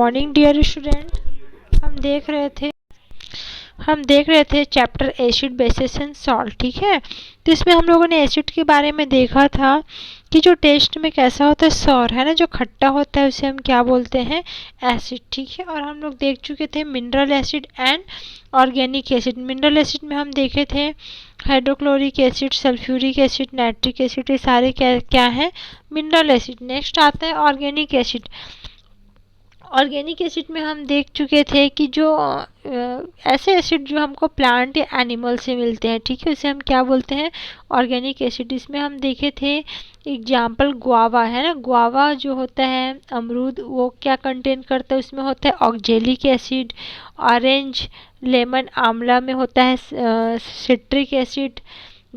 Morning dear student. हम देख रहे थे chapter acid basis and salt. ठीक है, तो इसमें हम लोगों ने एसिड के बारे में देखा था कि जो टेस्ट में कैसा होता है, सॉर है ना, जो खट्टा होता है उसे हम क्या बोलते हैं, एसिड। ठीक है, और हम लोग देख चुके थे mineral acid and organic acid. Mineral acid में हम देखे थे hydrochloric acid, sulphuric acid, nitric acid, ये सारे क्या क्या हैं, मिनरल एसिड। नेक्स्ट आता है ऑर्गेनिक एसिड। ऑर्गेनिक एसिड में हम देख चुके थे कि जो ऐसे एसिड जो हमको प्लांट या एनिमल से मिलते हैं, ठीक है, उसे हम क्या बोलते हैं, ऑर्गेनिक एसिड। इसमें हम देखे थे एग्जाम्पल गुआवा है ना, गुआवा जो होता है अमरूद, वो क्या कंटेन करता है, उसमें होता है ऑक्जेलिक एसिड। ऑरेंज लेमन आंवला में होता है सिट्रिक एसिड।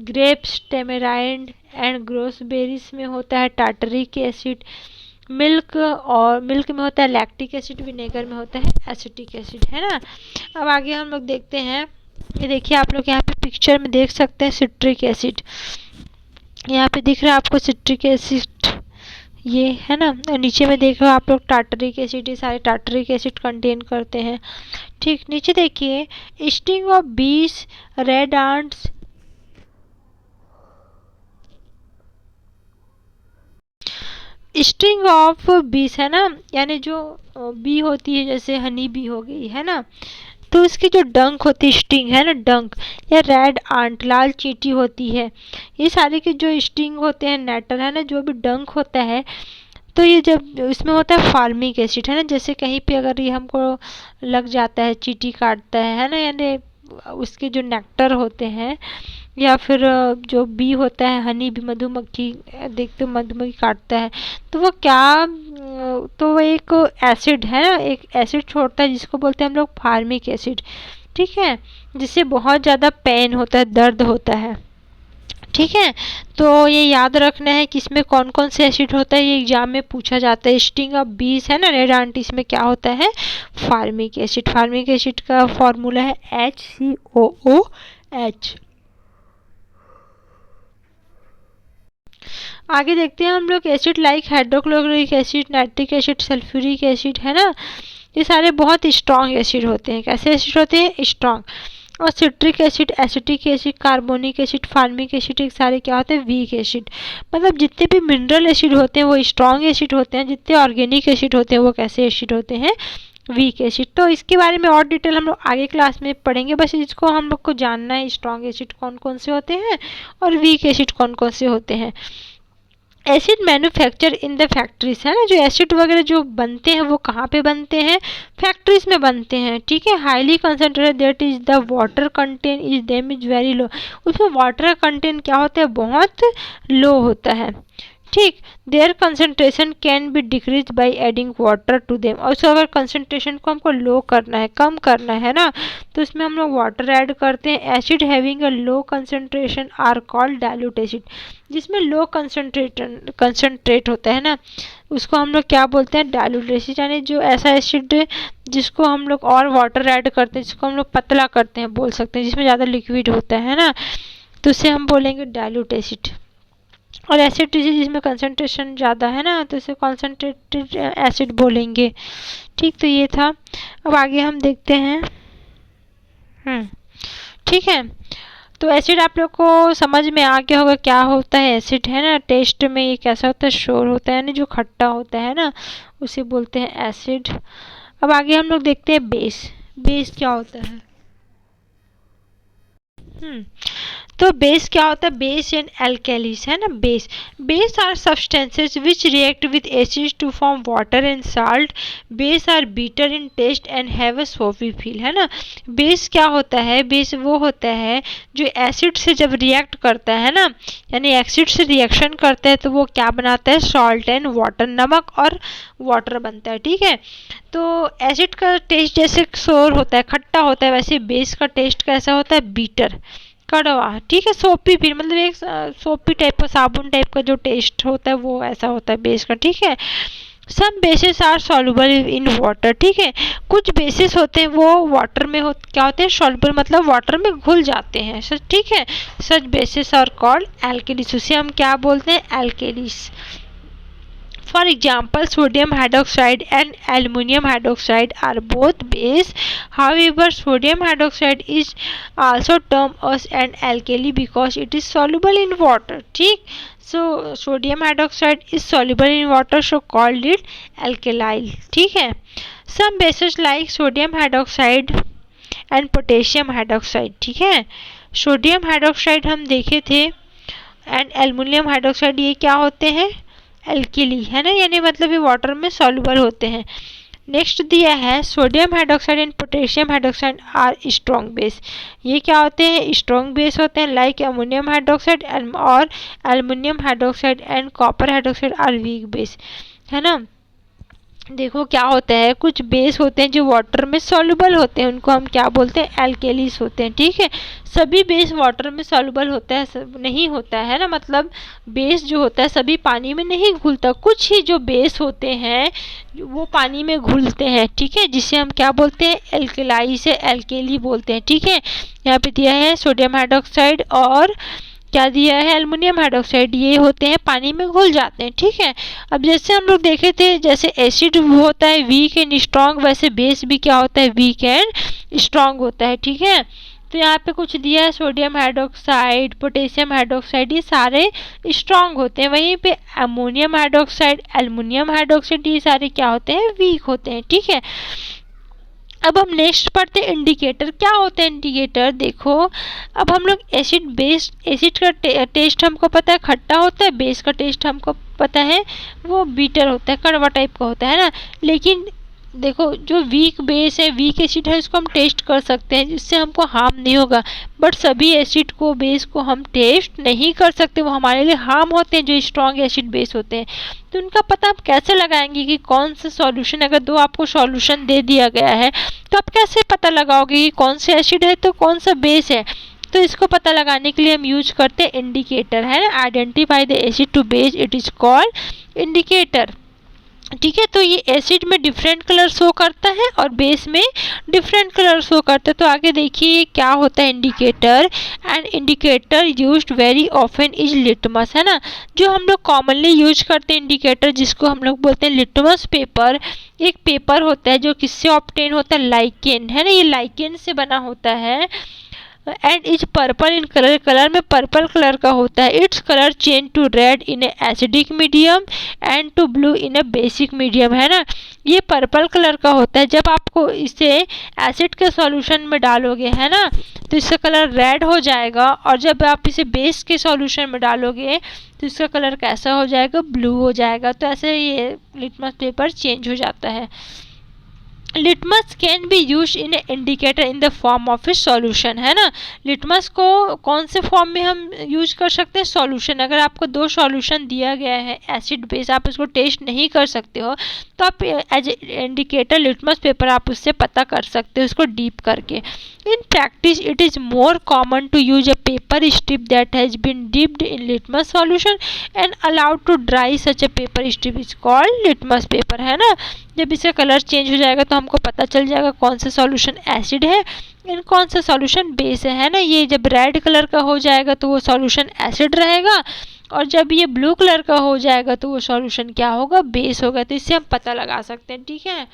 ग्रेप्स टेमेराइंड एंड ग्रोसबेरीज में होता है टार्टरिक एसिड। मिल्क में होता है लैक्टिक एसिड। विनेगर में होता है एसिटिक एसिड, है ना। अब आगे हम लोग देखते हैं, ये देखिए आप लोग यहाँ पे पिक्चर में देख सकते हैं सिट्रिक एसिड, यहाँ पे दिख रहा है आपको सिट्रिक एसिड, ये है ना। और नीचे में देख रहे हो आप लोग टार्टरिक एसिड, ये सारे टार्टरिक एसिड कंटेन करते हैं। ठीक, नीचे देखिए स्टिंग ऑफ बीस, रेड आंट्स, स्टिंग ऑफ बीस है ना, यानी जो बी होती है, जैसे हनी बी हो गई है ना, तो इसकी जो डंक होती है, स्टिंग है ना, डंक, या रेड आंट लाल चींटी होती है, ये सारे के जो स्टिंग होते हैं, नेटल है ना, जो भी डंक होता है, तो ये जब इसमें होता है फार्मिक एसिड, है ना। जैसे कहीं पे अगर ये हमको लग जाता है, चींटी काटता है ना, यानी उसके जो नेक्टर होते हैं, या फिर जो बी होता है हनी बी, मधुमक्खी, देखते हो मधुमक्खी काटता है, तो वो क्या, तो वो एक एसिड है ना, एक एसिड छोड़ता है जिसको बोलते हैं हम लोग फार्मिक एसिड। ठीक है, जिससे बहुत ज़्यादा पेन होता है, दर्द होता है। ठीक है, तो ये याद रखना है कि इसमें कौन कौन से एसिड होता है, ये एग्जाम में पूछा जाता है। स्टिंग ऑफ बीस है ना, रेड आंटी, इसमें क्या होता है, फार्मिक एसिड। फार्मिक एसिड का फॉर्मूला है HCOOH। आगे देखते हैं हम लोग acid like hydrochloric acid, nitric acid, sulphuric acid, है ना, ये सारे बहुत स्ट्रॉन्ग एसिड होते हैं। कैसे एसिड होते हैं, स्ट्रॉन्ग। और citric acid, acetic acid, carbonic acid, formic acid, एक सारे क्या होते हैं, वीक एसिड। मतलब जितने भी मिनरल एसिड होते हैं वो स्ट्रॉन्ग एसिड होते हैं, जितने ऑर्गेनिक एसिड होते हैं वो कैसे एसिड होते हैं, वीक एसिड। तो इसके बारे में और डिटेल हम लोग आगे क्लास में पढ़ेंगे, बस इसको हम लोग को जानना है, स्ट्रॉन्ग एसिड कौन कौन से होते हैं और वीक एसिड कौन कौन से होते हैं। Acid manufacture in the factories, है ना, जो एसिड वगैरह जो बनते हैं वो कहाँ पे बनते हैं, फैक्ट्रीज में बनते हैं। ठीक है, highly concentrated that is the water content is them is very low, उसमें वाटर कंटेंट क्या होता है, बहुत लो होता है। ठीक, their concentration can be decrease by adding water to them. और उसको अगर कंसनट्रेशन को हमको लो करना है, कम करना है ना, तो इसमें हम लोग वाटर ऐड करते हैं। Acid having a low concentration are called dilute acid, जिसमें लो कंसनट्रेट होता है ना, उसको हम लोग क्या बोलते हैं, डाइल्यूट एसिड। यानी जो ऐसा एसिड जिसको हम लोग और वाटर ऐड करते हैं, जिसको हम लोग पतला करते हैं बोल सकते हैं, जिसमें ज़्यादा लिक्विड होता है ना, तो उसे हम बोलेंगे डाइल्यूट एसिड। और एसिड जिसमें कंसनट्रेशन ज़्यादा है ना, तो इसे कॉन्सनट्रेटेड एसिड बोलेंगे। ठीक, तो ये था। अब आगे हम देखते हैं। ठीक है, तो एसिड आप लोग को समझ में आ गया होगा क्या होता है एसिड, है ना। टेस्ट में ये कैसा होता है, शोर होता है, यानी जो खट्टा होता है ना, उसे बोलते हैं एसिड। अब आगे हम लोग देखते हैं बेस। बेस क्या होता है, तो बेस क्या होता है, बेस एंड एल्केलीज, है ना। Base are substances which react with acid to form water and salt. Base are bitter in taste and have a soapy feel, है ना। बेस क्या होता है, बेस वो होता है जो एसिड से जब रिएक्ट करता है ना, यानी एसिड से रिएक्शन करता है, तो वो क्या बनाता है, सॉल्ट एंड वाटर, नमक और वाटर बनता है। ठीक है, तो एसिड का टेस्ट जैसे सोर होता है, खट्टा होता है, वैसे बेस का टेस्ट कैसा होता है, बीटर, कड़वा। ठीक है, सोपी फिर मतलब एक सोपी टाइप का, साबुन टाइप का जो टेस्ट होता है वो ऐसा होता है बेस का। ठीक है, some bases are soluble in water. ठीक है, कुछ बेसिस होते हैं वो वाटर में क्या होते हैं, सॉल्युबल, मतलब वाटर में घुल जाते हैं। ठीक है, सच बेसिस आर कॉल्ड एल्केलिस, उसे हम क्या बोलते हैं, एल्केलिस। For example, sodium hydroxide and aluminum hydroxide are both base. However, sodium hydroxide is also termed as an alkali because it is soluble in water. ठीक, so sodium hydroxide is soluble in water, so called it alkyl. ठीक है. Some bases like sodium hydroxide and potassium hydroxide. ठीक है, sodium hydroxide हम देखे थे and aluminium hydroxide, ये क्या होते हैं, एल्किली है ना, यानी मतलब ये वाटर में सॉल्युबल होते हैं. नेक्स्ट दिया है sodium hydroxide and potassium hydroxide are strong base. ये क्या होते हैं, स्ट्रॉन्ग बेस होते हैं. लाइक अमोनियम हाइड्रोक्साइड और aluminium hydroxide and copper hydroxide are weak base, है ना. देखो क्या होता है, कुछ बेस होते हैं जो वाटर में सॉल्युबल होते हैं, उनको हम क्या बोलते हैं, एल्केलीस होते हैं. ठीक है, सभी बेस वाटर में सॉल्युबल होता है नहीं होता है ना, मतलब बेस जो होता है सभी पानी में नहीं घुलता. कुछ ही जो बेस होते हैं वो पानी में घुलते हैं. ठीक है, जिसे हम क्या बोलते हैं, एल्केलाई से एल्केली बोलते हैं. ठीक है, यहाँ पे दिया है सोडियम हाइड्रोक्साइड और क्या दिया है, एल्युमिनियम हाइड्रोक्साइड, ये होते हैं पानी में घुल जाते हैं. ठीक है, अब जैसे हम लोग देखे थे जैसे एसिड होता है वीक एंड स्ट्रॉन्ग, वैसे बेस भी क्या होता है, वीक एंड स्ट्रॉन्ग होता है. ठीक है, तो यहाँ पे कुछ दिया है सोडियम हाइड्रोक्साइड, पोटेशियम हाइड्रोक्साइड, ये सारे स्ट्रॉन्ग होते हैं. वहीं पे अमोनियम हाइड्रोक्साइड, एल्युमिनियम हाइड्रोक्साइड, ये सारे क्या होते हैं, वीक होते हैं. ठीक है, अब हम नेक्स्ट पढ़ते हैं इंडिकेटर. क्या होता है इंडिकेटर, देखो अब हम लोग एसिड बेस, एसिड का टेस्ट हमको पता है खट्टा होता है, बेस का टेस्ट हमको पता है वो बीटर होता है, कड़वा टाइप का होता है ना. लेकिन देखो जो वीक बेस है, वीक एसिड है, उसको हम टेस्ट कर सकते हैं जिससे हमको हार्म नहीं होगा. बट सभी एसिड को, बेस को हम टेस्ट नहीं कर सकते, वो हमारे लिए हार्म होते हैं जो स्ट्रॉन्ग एसिड बेस होते हैं. तो उनका पता आप कैसे लगाएंगे कि कौन सा सॉल्यूशन, अगर दो आपको सॉल्यूशन दे दिया गया है तो आप कैसे पता लगाओगे कि कौन सा एसिड है तो कौन सा बेस है. तो इसको पता लगाने के लिए हम यूज करते हैं इंडिकेटर, है ना. Identify the acid to base, it is called indicator. ठीक है, तो ये एसिड में डिफरेंट कलर शो करता है और बेस में डिफरेंट कलर शो करता है. तो आगे देखिए क्या होता है indicator. And indicator used very often is litmus, है ना. जो हम लोग कॉमनली यूज करते हैं इंडिकेटर, जिसको हम लोग बोलते हैं लिटमस पेपर. एक पेपर होता है जो किससे ऑब्टेन होता है, लाइकेन, है ना, ये लाइकेन से बना होता है. And is purple in colour, colour में पर्पल कलर का होता है. Its colour change to red in a acidic medium and to blue in a basic medium, है ना. ये पर्पल कलर का होता है, जब आपको इसे एसिड के सॉल्यूशन में डालोगे, है ना, तो इसका कलर रेड हो जाएगा. और जब आप इसे बेस के सॉल्यूशन में डालोगे तो इसका कलर कैसा हो जाएगा, ब्लू हो जाएगा. तो ऐसे ये लिटमस पेपर चेंज हो जाता है. Litmus can be use in indicator in the form of A solution, है ना. लिटमस को कौन से फॉर्म में हम यूज कर सकते हैं, सॉल्यूशन. अगर आपको दो सॉल्यूशन दिया गया है एसिड बेस, आप इसको टेस्ट नहीं कर सकते हो, तो आप एज इंडिकेटर लिटमस पेपर आप उससे पता कर सकते हो उसको डीप करके. In practice it is more common to use a paper strip that has been dipped in litmus solution and allowed to dry. Such a paper strip is called litmus paper, है ना. जब इसका colour change हो जाएगा तो हमको पता चल जाएगा कौन सा सॉल्यूशन एसिड है एंड कौन सा सॉल्यूशन बेस है ना. ये जब रेड कलर का हो जाएगा तो वो सॉल्यूशन एसिड रहेगा, और जब ये ब्लू कलर का हो जाएगा तो वो सॉल्यूशन क्या होगा, बेस होगा. तो इससे हम पता लगा सकते हैं. ठीक है,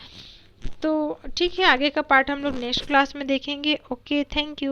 तो ठीक है, आगे का पार्ट हम लोग नेक्स्ट क्लास में देखेंगे. Okay, thank you.